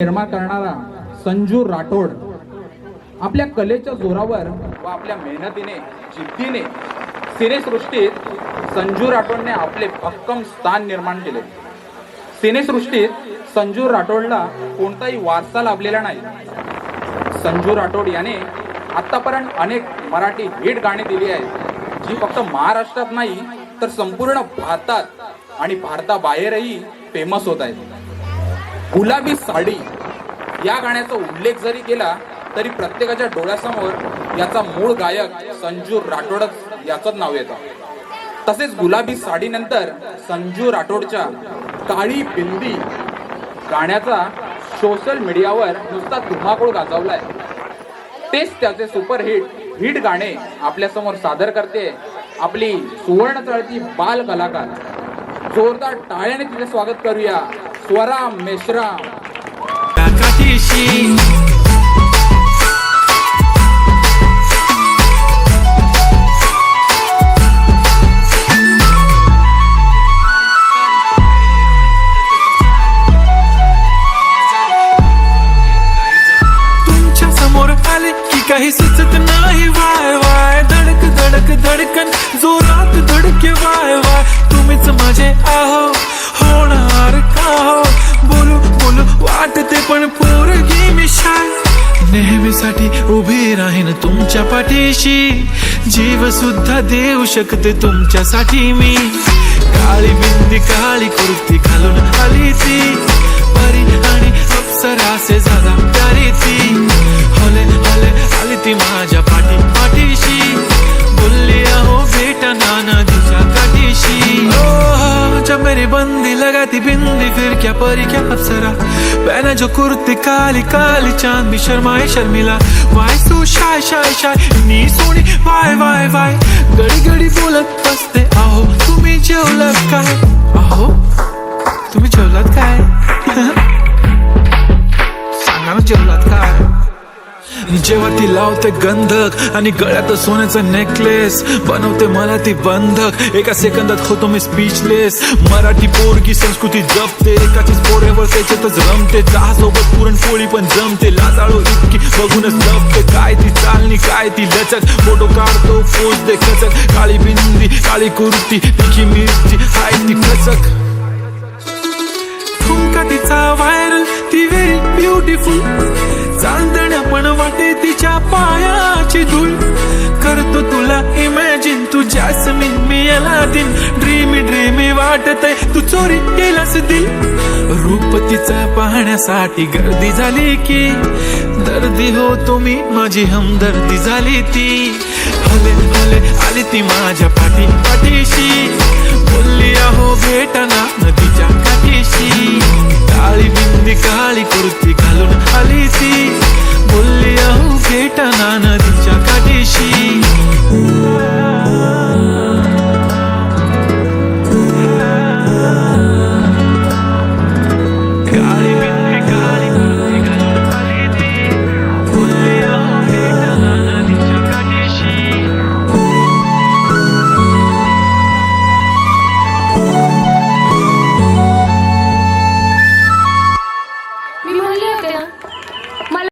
निर्माण करणारा संजू राठोड आपल्या कलेच्या जोरावर व आपल्या मेहनतीने जिद्दीने सिनेसृष्टीत संजू राठोडने आपले भक्कम स्थान निर्माण केले। सिनेसृष्टीत संजू राठोडला कोणताही वारसा लाभलेला नाही। संजू राठोड याने आतापर्यंत अनेक मराठी हिट गाणी दिली आहेत, जी फक्त महाराष्ट्रात नाही तर संपूर्ण भारतात आणि भारताबाहेरही फेमस होत आहेत। गुलाबी साडी या गाण्याचा उल्लेख जरी केला तरी प्रत्येकाच्या डोळ्यासमोर याचा मूळ गायक संजू राठोडच याचंच नाव येतं। तसेच गुलाबी साडी नंतर संजू राठोडच्या काळी बिंदी गाण्याचा सोशल मीडियावर नुसता धुमाकूळ गाजवलाय। तेच त्याचे सुपरहिट गाणे आपल्या समोर सादर करते आपली सुवर्ण चळती बाल कलाकार। जोरदार टाळ्याने तिचे स्वागत करूया स्वरा मेश्राम। तुमच्या समोर आले की काही सुचत नाही, वाय वाय धडक धडक धडकन जोरात धडके, वाय वाय तुम्हीच माझे आहो, होणार का हो, बोलू बोलू वाटते पण पोरगी मी शाय, नेहमीसाठी उभी राहीन तुमच्या पाठीशी, जीव सुद्धा देऊ शकते तुमच्यासाठी मी। काळी बिंदी काळी कुर्ती घालून आली ती, परी आणि अप्सरासे झाला प्यारी ती, हले हले आली ती माझ्या पाठीशी, बोलली अहो बेटा नाना दिशा काठीशी। जब मेरी बंदी लगाती बिंदी फिर क्या परी क्या अप्सरा, पहना जो कुर्ती काली काली चांद भी शर्माए शर्मिला, why so shy shy shy नी सोनी, वाय वाय वाय गडी गडी बोलत बसते, आहो तुम्ही जेवलात काय, आहो तुम्ही जेवलात काय सांगा ना जेवलात काय। जेव्हा ती लावते गंधक आणि गळ्यात सोन्याचं नेकलेस, बनवते मला ती बंधक, एका सेकंदात होतो मी स्पीचलेस। मराठी पोरगी संस्कृती जपते, एकाचीच पोरेवर त्याच्यातच रमते, चहा सोबत पुरणपोळी पण जमते, लाजाळू इतकी बघूनच जपते, काय ती चालणी काय ती लचक, फोटो काढतो पोच दे खचक, काळी बिंदी काळी कुर्ती तिखी मिरची हाय ती खचक, ठुमका तिचा व्हायरल ती व्हेरी ब्युटिफुल, चांदण्या पण वाटे तिच्या पायाची धूळ, करतो तुला इमॅजिन तू जॅस्मिन मी अलादीन, ड्रीमी ड्रीमी वाटतय तू चोरी केलास दिल, रूप तिचा पाहण्यासाठी गर्दी झाली की, दर्दी हो तुम्ही माझी हमदर्दी झाली ती, हले हले आली ती माझ्या पाठीशी, बोलली अहो बेटा